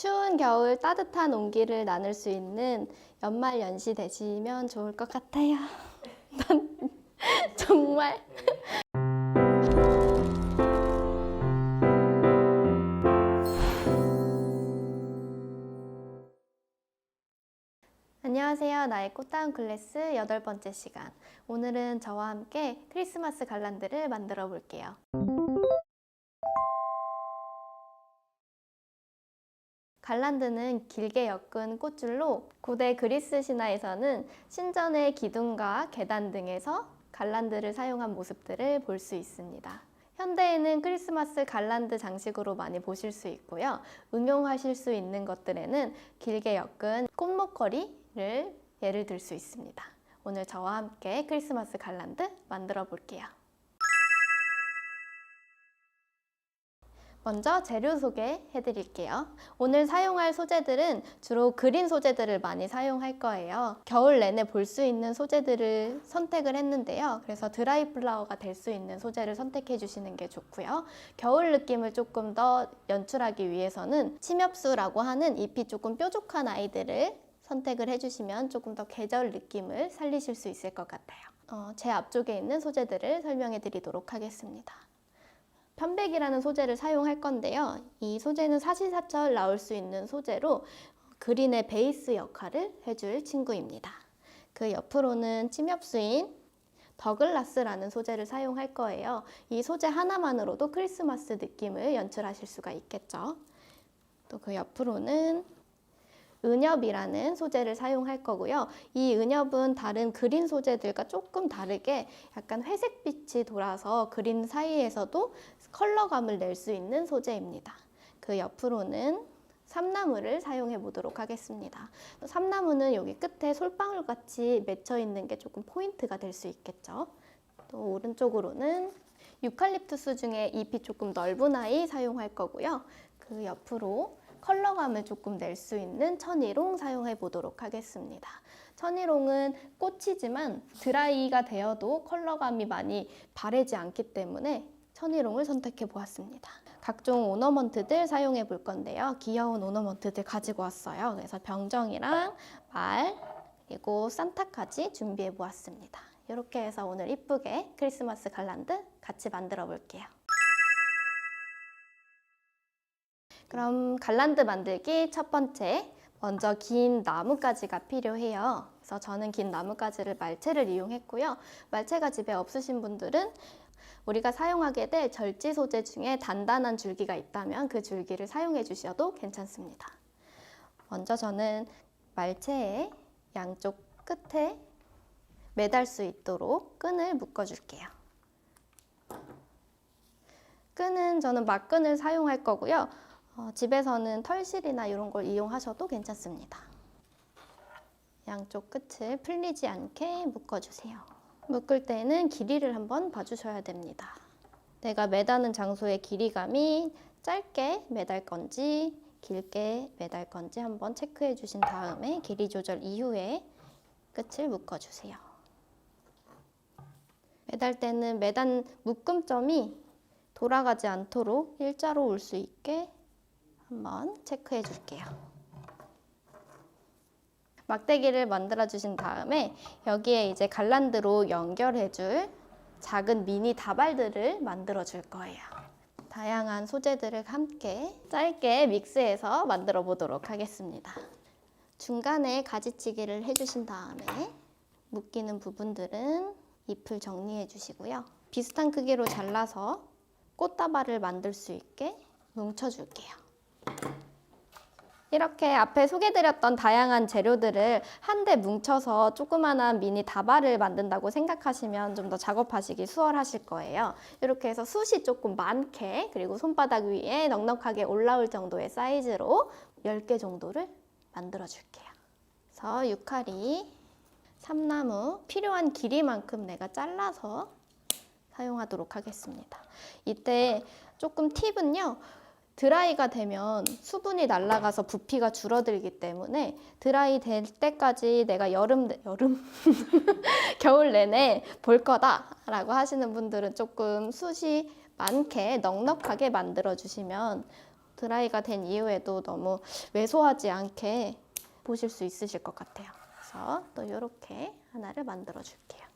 추운 겨울 따뜻한 온기를 나눌 수 있는 연말 연시 되시면 좋을 것 같아요. 난 정말. 안녕하세요. 나의 꽃다운 클래스 8번째 시간. 오늘은 저와 함께 크리스마스 갈란드를 만들어 볼게요. 갈란드는 길게 엮은 꽃줄로 고대 그리스 신화에서는 신전의 기둥과 계단 등에서 갈란드를 사용한 모습들을 볼 수 있습니다. 현대에는 크리스마스 갈란드 장식으로 많이 보실 수 있고요. 응용하실 수 있는 것들에는 길게 엮은 꽃목걸이를 예를 들 수 있습니다. 오늘 저와 함께 크리스마스 갈란드 만들어 볼게요. 먼저 재료 소개해 드릴게요. 오늘 사용할 소재들은 주로 그린 소재들을 많이 사용할 거예요. 겨울 내내 볼 수 있는 소재들을 선택을 했는데요. 그래서 드라이 플라워가 될 수 있는 소재를 선택해 주시는 게 좋고요. 겨울 느낌을 조금 더 연출하기 위해서는 침엽수라고 하는 잎이 조금 뾰족한 아이들을 선택을 해주시면 조금 더 계절 느낌을 살리실 수 있을 것 같아요. 제 앞쪽에 있는 소재들을 설명해 드리도록 하겠습니다. 편백이라는 소재를 사용할 건데요. 이 소재는 사시사철 나올 수 있는 소재로 그린의 베이스 역할을 해줄 친구입니다. 그 옆으로는 침엽수인 더글라스라는 소재를 사용할 거예요. 이 소재 하나만으로도 크리스마스 느낌을 연출하실 수가 있겠죠. 또 그 옆으로는 은엽이라는 소재를 사용할 거고요. 이 은엽은 다른 그린 소재들과 조금 다르게 약간 회색빛이 돌아서 그린 사이에서도 컬러감을 낼 수 있는 소재입니다. 그 옆으로는 삼나무를 사용해 보도록 하겠습니다. 삼나무는 여기 끝에 솔방울 같이 맺혀 있는 게 조금 포인트가 될 수 있겠죠. 또 오른쪽으로는 유칼립투스 중에 잎이 조금 넓은 아이 사용할 거고요. 그 옆으로 컬러감을 조금 낼 수 있는 천일홍 사용해 보도록 하겠습니다. 천일홍은 꽃이지만 드라이가 되어도 컬러감이 많이 바래지 않기 때문에 천일홍을 선택해 보았습니다. 각종 오너먼트들 사용해 볼 건데요. 귀여운 오너먼트들 가지고 왔어요. 그래서 병정이랑 말 그리고 산타까지 준비해 보았습니다. 이렇게 해서 오늘 이쁘게 크리스마스 갈란드 같이 만들어 볼게요. 그럼 갈란드 만들기 첫 번째, 먼저 긴 나뭇가지가 필요해요. 그래서 저는 긴 나뭇가지를 말채를 이용했고요. 말채가 집에 없으신 분들은 우리가 사용하게 될 절지 소재 중에 단단한 줄기가 있다면 그 줄기를 사용해 주셔도 괜찮습니다. 먼저 저는 말채의 양쪽 끝에 매달 수 있도록 끈을 묶어 줄게요. 끈은 저는 막끈을 사용할 거고요. 집에서는 털실이나 이런 걸 이용하셔도 괜찮습니다. 양쪽 끝을 풀리지 않게 묶어주세요. 묶을 때는 길이를 한번 봐주셔야 됩니다. 내가 매다는 장소의 길이감이 짧게 매달 건지 길게 매달 건지 한번 체크해 주신 다음에 길이 조절 이후에 끝을 묶어주세요. 매달 때는 매단 묶음점이 돌아가지 않도록 일자로 올 수 있게 한번 체크해 줄게요. 막대기를 만들어 주신 다음에 여기에 이제 갈란드로 연결해 줄 작은 미니 다발들을 만들어 줄 거예요. 다양한 소재들을 함께 짧게 믹스해서 만들어 보도록 하겠습니다. 중간에 가지치기를 해 주신 다음에 묶이는 부분들은 잎을 정리해 주시고요. 비슷한 크기로 잘라서 꽃다발을 만들 수 있게 뭉쳐 줄게요. 이렇게 앞에 소개드렸던 다양한 재료들을 한데 뭉쳐서 조그만한 미니 다발을 만든다고 생각하시면 좀 더 작업하시기 수월하실 거예요. 이렇게 해서 숱이 조금 많게 그리고 손바닥 위에 넉넉하게 올라올 정도의 사이즈로 10개 정도를 만들어 줄게요. 그래서 유칼이, 삼나무 필요한 길이만큼 내가 잘라서 사용하도록 하겠습니다. 이때 조금 팁은요. 드라이가 되면 수분이 날아가서 부피가 줄어들기 때문에 드라이 될 때까지 내가 겨울 내내 볼 거다라고 하시는 분들은 조금 숱이 많게 넉넉하게 만들어 주시면 드라이가 된 이후에도 너무 왜소하지 않게 보실 수 있으실 것 같아요. 그래서 또 이렇게 하나를 만들어 줄게요.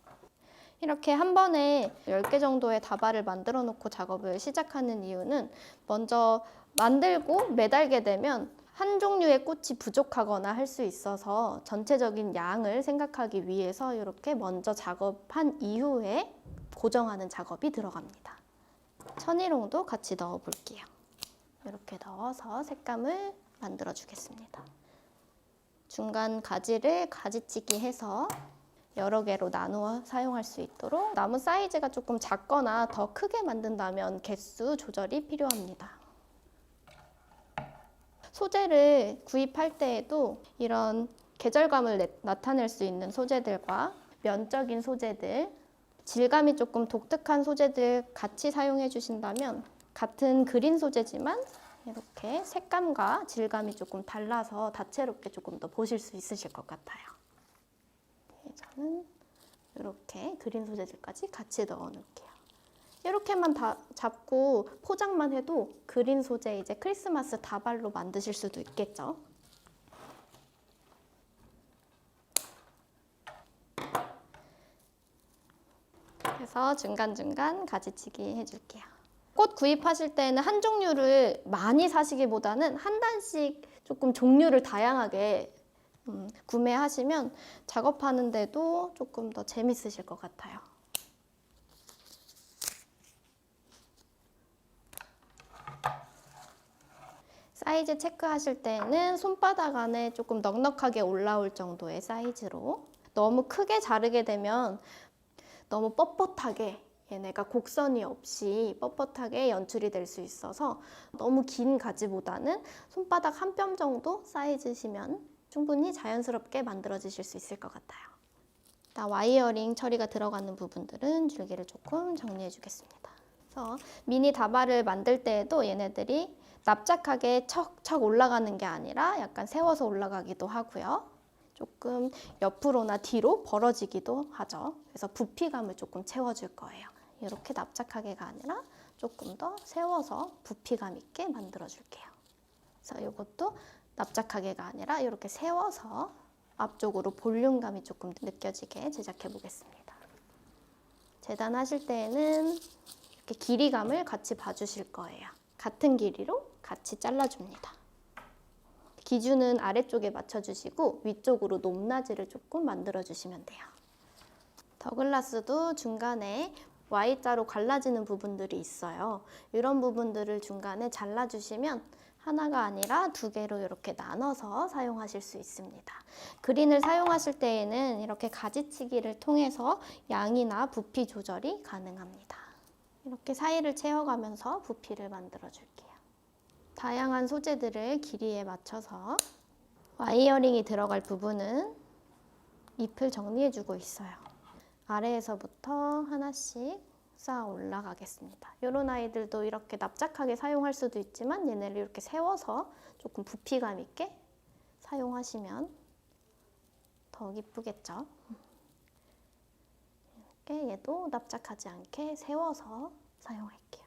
이렇게 한 번에 10개 정도의 다발을 만들어 놓고 작업을 시작하는 이유는 먼저 만들고 매달게 되면 한 종류의 꽃이 부족하거나 할 수 있어서 전체적인 양을 생각하기 위해서 이렇게 먼저 작업한 이후에 고정하는 작업이 들어갑니다. 천일홍도 같이 넣어 볼게요. 이렇게 넣어서 색감을 만들어 주겠습니다. 중간 가지를 가지치기 해서 여러 개로 나누어 사용할 수 있도록 나무 사이즈가 조금 작거나 더 크게 만든다면 개수 조절이 필요합니다. 소재를 구입할 때에도 이런 계절감을 나타낼 수 있는 소재들과 면적인 소재들, 질감이 조금 독특한 소재들 같이 사용해 주신다면 같은 그린 소재지만 이렇게 색감과 질감이 조금 달라서 다채롭게 조금 더 보실 수 있으실 것 같아요. 저는 이렇게 그린 소재들까지 같이 넣어 놓을게요. 이렇게만 다 잡고 포장만 해도 그린 소재 이제 크리스마스 다발로 만드실 수도 있겠죠. 그래서 중간중간 가지치기 해줄게요. 꽃 구입하실 때는 한 종류를 많이 사시기보다는 한 단씩 조금 종류를 다양하게 구매하시면 작업하는데도 조금 더 재밌으실 것 같아요. 사이즈 체크하실 때는 손바닥 안에 조금 넉넉하게 올라올 정도의 사이즈로, 너무 크게 자르게 되면 너무 뻣뻣하게 얘네가 곡선이 없이 뻣뻣하게 연출이 될 수 있어서 너무 긴 가지보다는 손바닥 한 뼘 정도 사이즈시면 충분히 자연스럽게 만들어지실 수 있을 것 같아요. 일단 와이어링 처리가 들어가는 부분들은 줄기를 조금 정리해 주겠습니다. 그래서 미니 다발을 만들 때에도 얘네들이 납작하게 척척 올라가는 게 아니라 약간 세워서 올라가기도 하고요. 조금 옆으로나 뒤로 벌어지기도 하죠. 그래서 부피감을 조금 채워줄 거예요. 이렇게 납작하게가 아니라 조금 더 세워서 부피감 있게 만들어 줄게요. 그래서 이것도 납작하게가 아니라 이렇게 세워서 앞쪽으로 볼륨감이 조금 느껴지게 제작해 보겠습니다. 재단하실 때에는 이렇게 길이감을 같이 봐주실 거예요. 같은 길이로 같이 잘라줍니다. 기준은 아래쪽에 맞춰주시고 위쪽으로 높낮이를 조금 만들어주시면 돼요. 더글라스도 중간에 Y자로 갈라지는 부분들이 있어요. 이런 부분들을 중간에 잘라주시면 하나가 아니라 두 개로 이렇게 나눠서 사용하실 수 있습니다. 그린을 사용하실 때에는 이렇게 가지치기를 통해서 양이나 부피 조절이 가능합니다. 이렇게 사이를 채워가면서 부피를 만들어 줄게요. 다양한 소재들을 길이에 맞춰서 와이어링이 들어갈 부분은 잎을 정리해주고 있어요. 아래에서부터 하나씩 쌓아 올라가겠습니다. 이런 아이들도 이렇게 납작하게 사용할 수도 있지만 얘네를 이렇게 세워서 조금 부피감 있게 사용하시면 더 이쁘겠죠. 이렇게 얘도 납작하지 않게 세워서 사용할게요.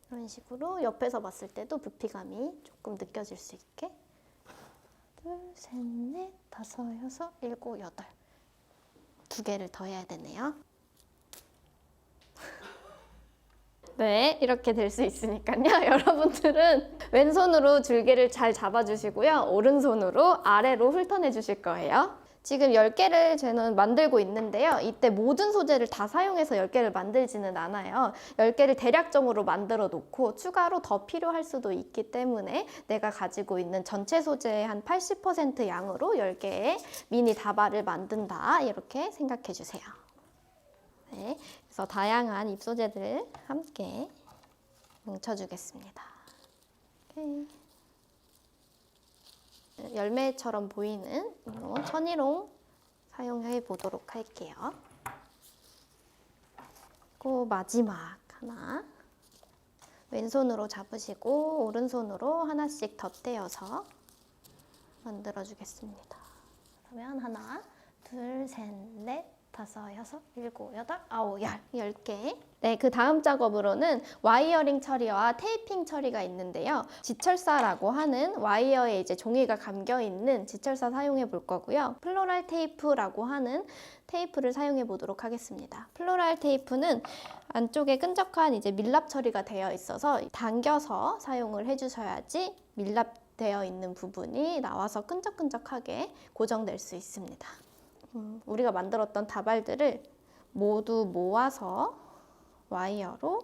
이런 식으로 옆에서 봤을 때도 부피감이 조금 느껴질 수 있게 둘, 셋, 넷, 다섯, 여섯, 일곱, 여덟 두 개를 더 해야 되네요. 네, 이렇게 될 수 있으니까요. 여러분들은 왼손으로 줄기를 잘 잡아주시고요. 오른손으로 아래로 훑어내 주실 거예요. 지금 10개를 저는 만들고 있는데요. 이때 모든 소재를 다 사용해서 10개를 만들지는 않아요. 10개를 대략적으로 만들어 놓고 추가로 더 필요할 수도 있기 때문에 내가 가지고 있는 전체 소재의 한 80% 양으로 10개의 미니 다발을 만든다. 이렇게 생각해 주세요. 네, 그래서 다양한 잎 소재들을 함께 뭉쳐주겠습니다. 이렇게. 열매처럼 보이는 천일홍 사용해 보도록 할게요. 그리고 마지막 하나 왼손으로 잡으시고 오른손으로 하나씩 덧대어서 만들어 주겠습니다. 그러면 하나, 둘, 셋, 넷, 5, 6, 7, 8, 9, 10개. 네, 그 다음 작업으로는 와이어링 처리와 테이핑 처리가 있는데요. 지철사라고 하는 와이어에 이제 종이가 감겨 있는 지철사 사용해 볼 거고요. 플로랄 테이프라고 하는 테이프를 사용해 보도록 하겠습니다. 플로랄 테이프는 안쪽에 끈적한 이제 밀랍 처리가 되어 있어서 당겨서 사용을 해주셔야지 밀랍되어 있는 부분이 나와서 끈적끈적하게 고정될 수 있습니다. 우리가 만들었던 다발들을 모두 모아서 와이어로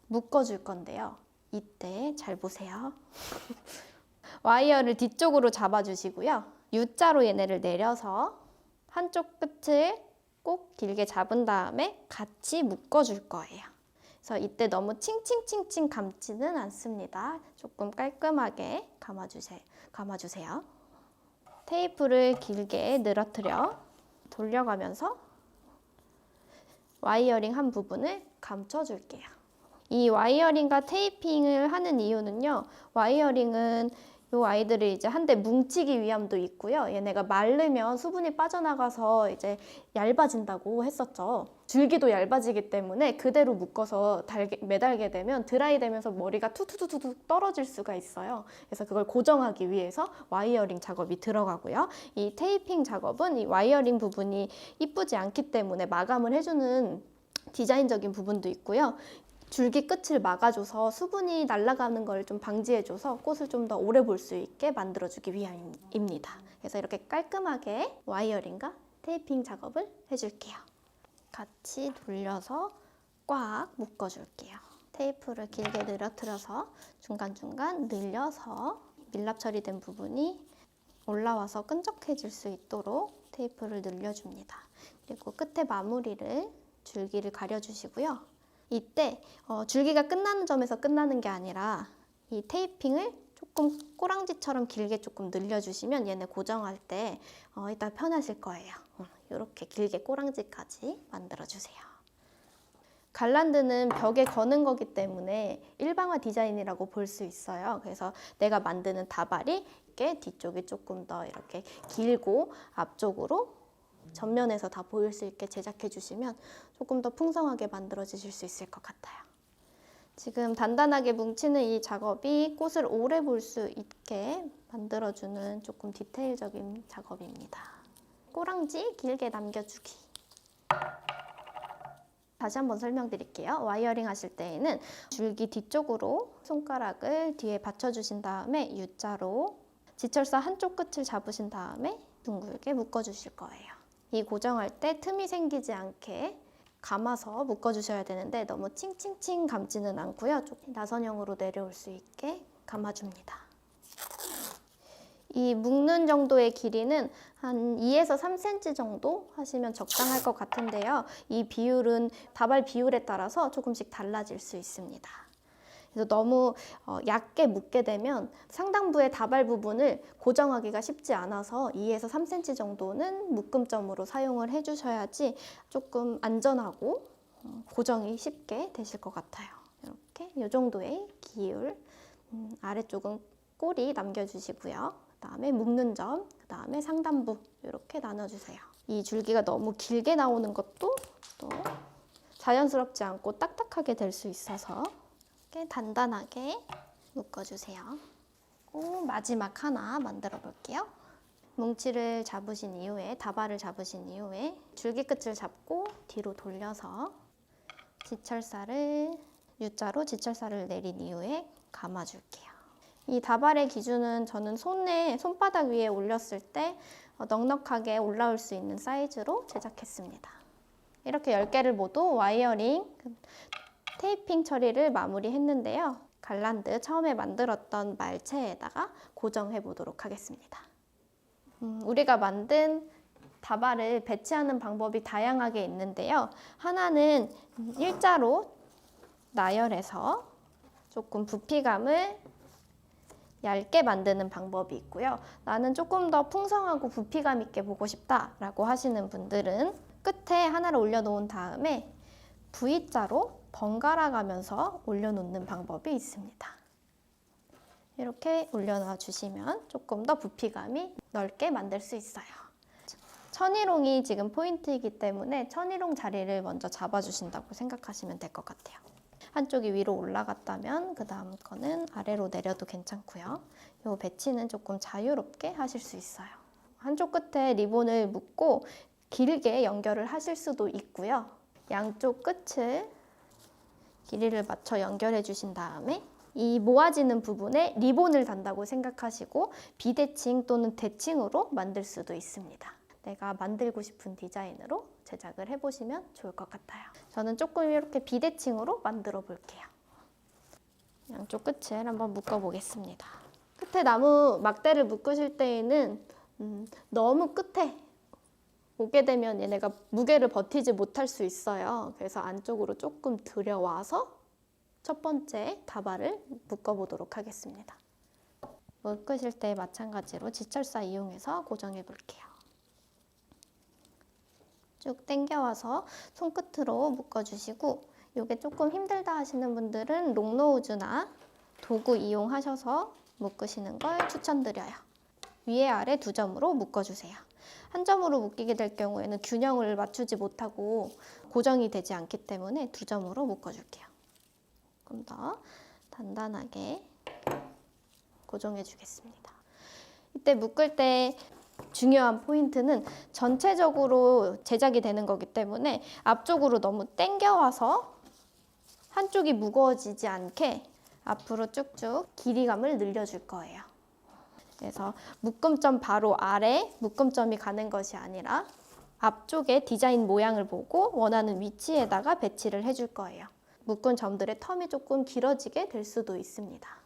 묶어줄 건데요. 이때 잘 보세요. 와이어를 뒤쪽으로 잡아주시고요. U자로 얘네를 내려서 한쪽 끝을 꼭 길게 잡은 다음에 같이 묶어줄 거예요. 그래서 이때 너무 칭칭칭칭 감지는 않습니다. 조금 깔끔하게 감아주세요. 테이프를 길게 늘어뜨려 돌려가면서 와이어링 한 부분을 감춰줄게요. 이 와이어링과 테이핑을 하는 이유는요. 와이어링은 이 아이들을 이제 한데 뭉치기 위함도 있고요. 얘네가 마르면 수분이 빠져나가서 이제 얇아진다고 했었죠. 줄기도 얇아지기 때문에 그대로 묶어서 매달게 되면 드라이 되면서 머리가 툭툭툭툭 떨어질 수가 있어요. 그래서 그걸 고정하기 위해서 와이어링 작업이 들어가고요. 이 테이핑 작업은 이 와이어링 부분이 이쁘지 않기 때문에 마감을 해주는 디자인적인 부분도 있고요. 줄기 끝을 막아줘서 수분이 날아가는 걸 좀 방지해줘서 꽃을 좀 더 오래 볼 수 있게 만들어주기 위함입니다. 그래서 이렇게 깔끔하게 와이어링과 테이핑 작업을 해줄게요. 같이 돌려서 꽉 묶어줄게요. 테이프를 길게 늘어뜨려서 중간중간 늘려서 밀랍 처리된 부분이 올라와서 끈적해질 수 있도록 테이프를 늘려줍니다. 그리고 끝에 마무리를 줄기를 가려주시고요. 이때 줄기가 끝나는 점에서 끝나는 게 아니라 이 테이핑을 조금 꼬랑지처럼 길게 조금 늘려주시면 얘네 고정할 때 이따 편하실 거예요. 이렇게 길게 꼬랑지까지 만들어주세요. 갈란드는 벽에 거는 거기 때문에 일방화 디자인이라고 볼 수 있어요. 그래서 내가 만드는 다발이 이렇게 뒤쪽이 조금 더 이렇게 길고 앞쪽으로 전면에서 다 보일 수 있게 제작해 주시면 조금 더 풍성하게 만들어지실 수 있을 것 같아요. 지금 단단하게 뭉치는 이 작업이 꽃을 오래 볼 수 있게 만들어주는 조금 디테일적인 작업입니다. 꼬랑지 길게 남겨주기. 다시 한번 설명드릴게요. 와이어링 하실 때에는 줄기 뒤쪽으로 손가락을 뒤에 받쳐주신 다음에 U자로 지철사 한쪽 끝을 잡으신 다음에 둥글게 묶어주실 거예요. 이 고정할 때 틈이 생기지 않게 감아서 묶어주셔야 되는데 너무 칭칭칭 감지는 않고요. 조금 나선형으로 내려올 수 있게 감아줍니다. 이 묶는 정도의 길이는 한 2에서 3cm 정도 하시면 적당할 것 같은데요. 이 비율은 다발 비율에 따라서 조금씩 달라질 수 있습니다. 그래서 너무 얇게 묶게 되면 상단부의 다발 부분을 고정하기가 쉽지 않아서 2에서 3cm 정도는 묶음점으로 사용을 해주셔야지 조금 안전하고 고정이 쉽게 되실 것 같아요. 이렇게 이 정도의 기울, 아래쪽은 꼬리 남겨주시고요. 그 다음에 묶는 점, 그 다음에 상단부 이렇게 나눠주세요. 이 줄기가 너무 길게 나오는 것도 또 자연스럽지 않고 딱딱하게 될 수 있어서 이렇게 단단하게 묶어주세요. 마지막 하나 만들어 볼게요. 뭉치를 잡으신 이후에 다발을 잡으신 이후에 줄기 끝을 잡고 뒤로 돌려서 지철사를 U자로 지철사를 내린 이후에 감아줄게요. 이 다발의 기준은 저는 손바닥 위에 올렸을 때 넉넉하게 올라올 수 있는 사이즈로 제작했습니다. 이렇게 10개를 모두 와이어링, 테이핑 처리를 마무리했는데요. 갈란드 처음에 만들었던 말체에다가 고정해 보도록 하겠습니다. 우리가 만든 다발을 배치하는 방법이 다양하게 있는데요. 하나는 일자로 나열해서 조금 부피감을 얇게 만드는 방법이 있고요. 나는 조금 더 풍성하고 부피감 있게 보고 싶다라고 하시는 분들은 끝에 하나를 올려놓은 다음에 V자로 번갈아 가면서 올려놓는 방법이 있습니다. 이렇게 올려놔 주시면 조금 더 부피감이 넓게 만들 수 있어요. 천일홍이 지금 포인트이기 때문에 천일홍 자리를 먼저 잡아주신다고 생각하시면 될 것 같아요. 한쪽이 위로 올라갔다면 그 다음 거는 아래로 내려도 괜찮고요. 이 배치는 조금 자유롭게 하실 수 있어요. 한쪽 끝에 리본을 묶고 길게 연결을 하실 수도 있고요. 양쪽 끝을 길이를 맞춰 연결해 주신 다음에 이 모아지는 부분에 리본을 단다고 생각하시고 비대칭 또는 대칭으로 만들 수도 있습니다. 내가 만들고 싶은 디자인으로 제작을 해보시면 좋을 것 같아요. 저는 조금 이렇게 비대칭으로 만들어 볼게요. 양쪽 끝을 한번 묶어 보겠습니다. 끝에 나무 막대를 묶으실 때에는 너무 끝에 오게 되면 얘네가 무게를 버티지 못할 수 있어요. 그래서 안쪽으로 조금 들여와서 첫 번째 다발을 묶어보도록 하겠습니다. 묶으실 때 마찬가지로 지철사 이용해서 고정해 볼게요. 쭉 당겨와서 손끝으로 묶어주시고 이게 조금 힘들다 하시는 분들은 롱노우즈나 도구 이용하셔서 묶으시는 걸 추천드려요. 위에 아래 2점으로 묶어주세요. 한 점으로 묶이게 될 경우에는 균형을 맞추지 못하고 고정이 되지 않기 때문에 2점으로 묶어줄게요. 조금 더 단단하게 고정해 주겠습니다. 이때 묶을 때 중요한 포인트는 전체적으로 제작이 되는 거기 때문에 앞쪽으로 너무 당겨와서 한쪽이 무거워지지 않게 앞으로 쭉쭉 길이감을 늘려줄 거예요. 그래서 묶음점 바로 아래 묶음점이 가는 것이 아니라 앞쪽에 디자인 모양을 보고 원하는 위치에다가 배치를 해줄 거예요. 묶은 점들의 텀이 조금 길어지게 될 수도 있습니다.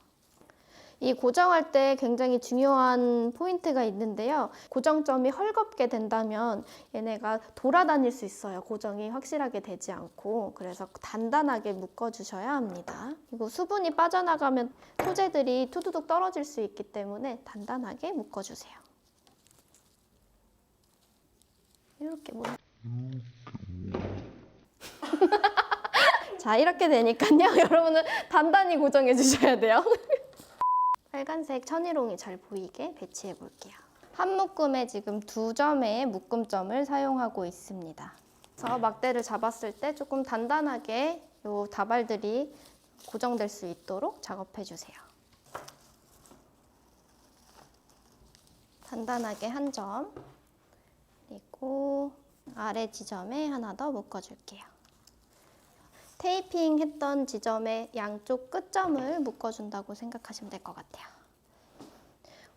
이 고정할 때 굉장히 중요한 포인트가 있는데요. 고정점이 헐겁게 된다면 얘네가 돌아다닐 수 있어요. 고정이 확실하게 되지 않고. 그래서 단단하게 묶어주셔야 합니다. 그리고 수분이 빠져나가면 소재들이 투두둑 떨어질 수 있기 때문에 단단하게 묶어주세요. 이렇게 자, 이렇게 되니까요. 여러분은 단단히 고정해 주셔야 돼요. 빨간색 천일홍이 잘 보이게 배치해 볼게요. 한 묶음에 지금 2점의 묶음점을 사용하고 있습니다. 그래서 막대를 잡았을 때 조금 단단하게 이 다발들이 고정될 수 있도록 작업해 주세요. 단단하게 한 점, 그리고 아래 지점에 하나 더 묶어줄게요. 테이핑 했던 지점의 양쪽 끝점을 묶어준다고 생각하시면 될 것 같아요.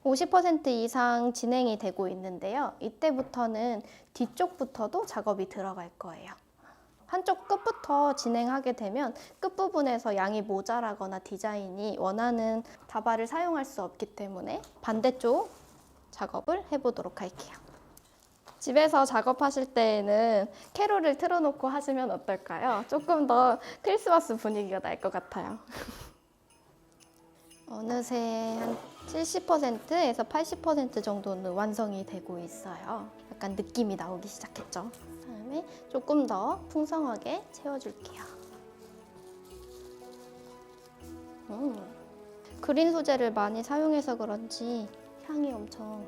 50% 이상 진행이 되고 있는데요. 이때부터는 뒤쪽부터도 작업이 들어갈 거예요. 한쪽 끝부터 진행하게 되면 끝부분에서 양이 모자라거나 디자인이 원하는 다발을 사용할 수 없기 때문에 반대쪽 작업을 해보도록 할게요. 집에서 작업하실 때에는 캐롤을 틀어놓고 하시면 어떨까요? 조금 더 크리스마스 분위기가 날 것 같아요. 어느새 한 70%에서 80% 정도는 완성이 되고 있어요. 약간 느낌이 나오기 시작했죠. 그다음에 조금 더 풍성하게 채워줄게요. 그린 소재를 많이 사용해서 그런지 향이 엄청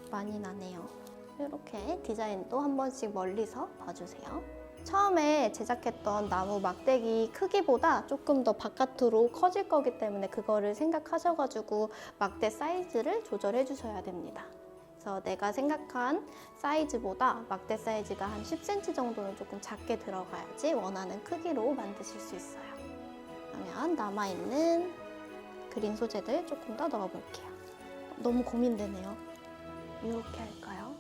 많이 나네요. 이렇게 디자인도 한 번씩 멀리서 봐주세요. 처음에 제작했던 나무 막대기 크기보다 조금 더 바깥으로 커질 거기 때문에 그거를 생각하셔가지고 막대 사이즈를 조절해 주셔야 됩니다. 그래서 내가 생각한 사이즈보다 막대 사이즈가 한 10cm 정도는 조금 작게 들어가야지 원하는 크기로 만드실 수 있어요. 그러면 남아있는 그린 소재들 조금 더 넣어볼게요. 너무 고민되네요. 이렇게 할까요?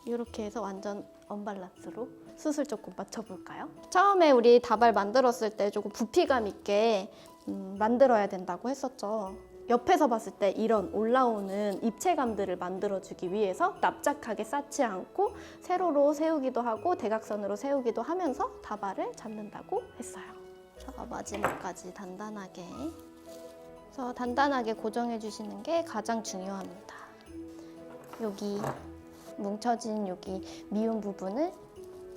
이렇게 해서 완전 언밸런스로 숱을 조금 맞춰볼까요? 처음에 우리 다발 만들었을 때 조금 부피감 있게 만들어야 된다고 했었죠. 옆에서 봤을 때 이런 올라오는 입체감들을 만들어주기 위해서 납작하게 쌓지 않고 세로로 세우기도 하고 대각선으로 세우기도 하면서 다발을 잡는다고 했어요. 자, 마지막까지 단단하게 그래서 단단하게 고정해 주시는 게 가장 중요합니다. 여기 뭉쳐진 여기 미운 부분을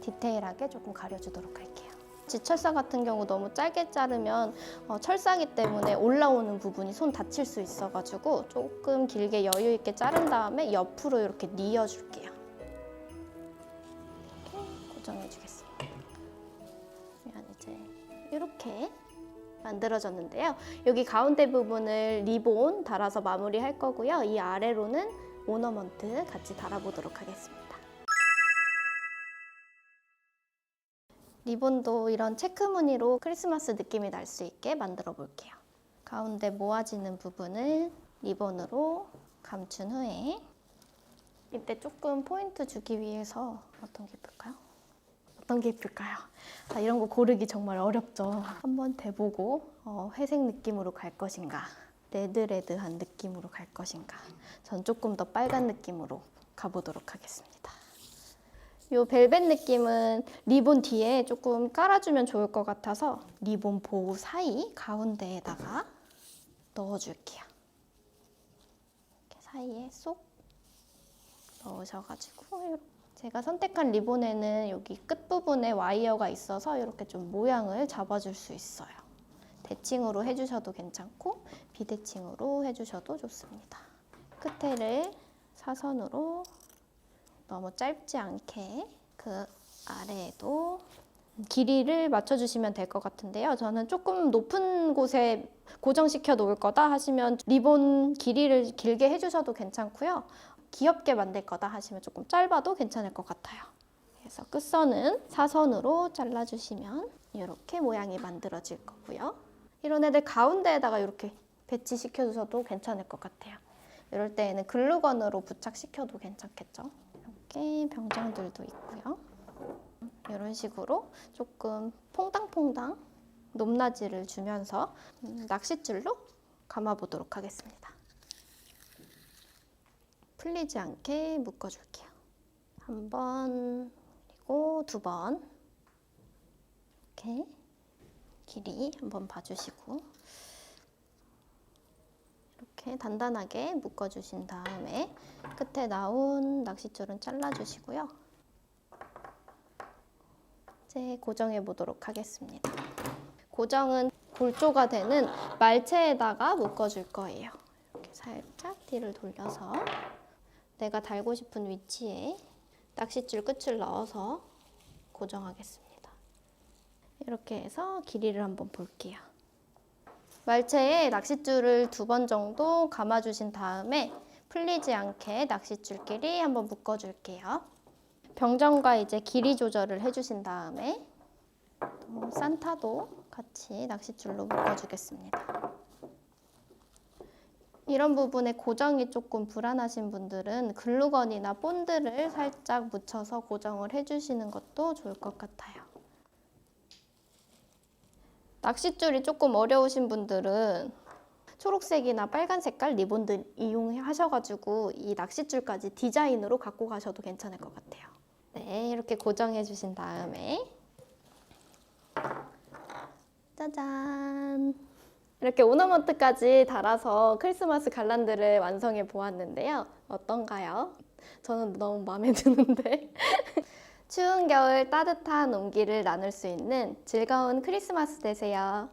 디테일하게 조금 가려주도록 할게요. 지철사 같은 경우 너무 짧게 자르면 철사기 때문에 올라오는 부분이 손 다칠 수 있어가지고 조금 길게 여유 있게 자른 다음에 옆으로 이렇게 뉘어줄게요. 보여주겠습니다. 그러면 이제 이렇게 만들어졌는데요. 여기 가운데 부분을 리본 달아서 마무리할 거고요. 이 아래로는 오너먼트 같이 달아보도록 하겠습니다. 리본도 이런 체크 무늬로 크리스마스 느낌이 날 수 있게 만들어 볼게요. 가운데 모아지는 부분을 리본으로 감춘 후에 이때 조금 포인트 주기 위해서 어떤 게 예쁠까요? 어떤 게 예쁠까요? 이런 거 고르기 정말 어렵죠. 한번 대보고 회색 느낌으로 갈 것인가, 레드한 느낌으로 갈 것인가. 전 조금 더 빨간 느낌으로 가보도록 하겠습니다. 이 벨벳 느낌은 리본 뒤에 조금 깔아주면 좋을 것 같아서 리본 보호 사이 가운데에다가 넣어줄게요. 이렇게 사이에 쏙 넣으셔가지고 제가 선택한 리본에는 여기 끝부분에 와이어가 있어서 이렇게 좀 모양을 잡아줄 수 있어요. 대칭으로 해주셔도 괜찮고 비대칭으로 해주셔도 좋습니다. 끝에를 사선으로 너무 짧지 않게 그 아래에도 길이를 맞춰주시면 될 것 같은데요. 저는 조금 높은 곳에 고정시켜 놓을 거다 하시면 리본 길이를 길게 해주셔도 괜찮고요. 귀엽게 만들 거다 하시면 조금 짧아도 괜찮을 것 같아요. 그래서 끝선은 사선으로 잘라주시면 이렇게 모양이 만들어질 거고요. 이런 애들 가운데에다가 이렇게 배치시켜 주셔도 괜찮을 것 같아요. 이럴 때에는 글루건으로 부착시켜도 괜찮겠죠. 이렇게 병정들도 있고요. 이런 식으로 조금 퐁당퐁당 높낮이를 주면서 낚싯줄로 감아보도록 하겠습니다. 풀리지 않게 묶어줄게요. 한 번, 그리고 두 번. 이렇게 길이 한번 봐주시고 이렇게 단단하게 묶어주신 다음에 끝에 나온 낚싯줄은 잘라주시고요. 이제 고정해 보도록 하겠습니다. 고정은 골조가 되는 말체에다가 묶어줄 거예요. 이렇게 살짝 뒤를 돌려서 내가 달고 싶은 위치에 낚싯줄 끝을 넣어서 고정하겠습니다. 이렇게 해서 길이를 한번 볼게요. 말체에 낚싯줄을 2번 정도 감아주신 다음에 풀리지 않게 낚싯줄끼리 한번 묶어줄게요. 병정과 이제 길이 조절을 해주신 다음에 또 산타도 같이 낚싯줄로 묶어주겠습니다. 이런 부분에 고정이 조금 불안하신 분들은 글루건이나 본드를 살짝 묻혀서 고정을 해주시는 것도 좋을 것 같아요. 낚싯줄이 조금 어려우신 분들은 초록색이나 빨간 색깔 리본들 이용하셔가지고 이 낚싯줄까지 디자인으로 갖고 가셔도 괜찮을 것 같아요. 네, 이렇게 고정해 주신 다음에 짜잔! 이렇게 오너먼트까지 달아서 크리스마스 갈란드를 완성해 보았는데요. 어떤가요? 저는 너무 마음에 드는데 추운 겨울 따뜻한 온기를 나눌 수 있는 즐거운 크리스마스 되세요.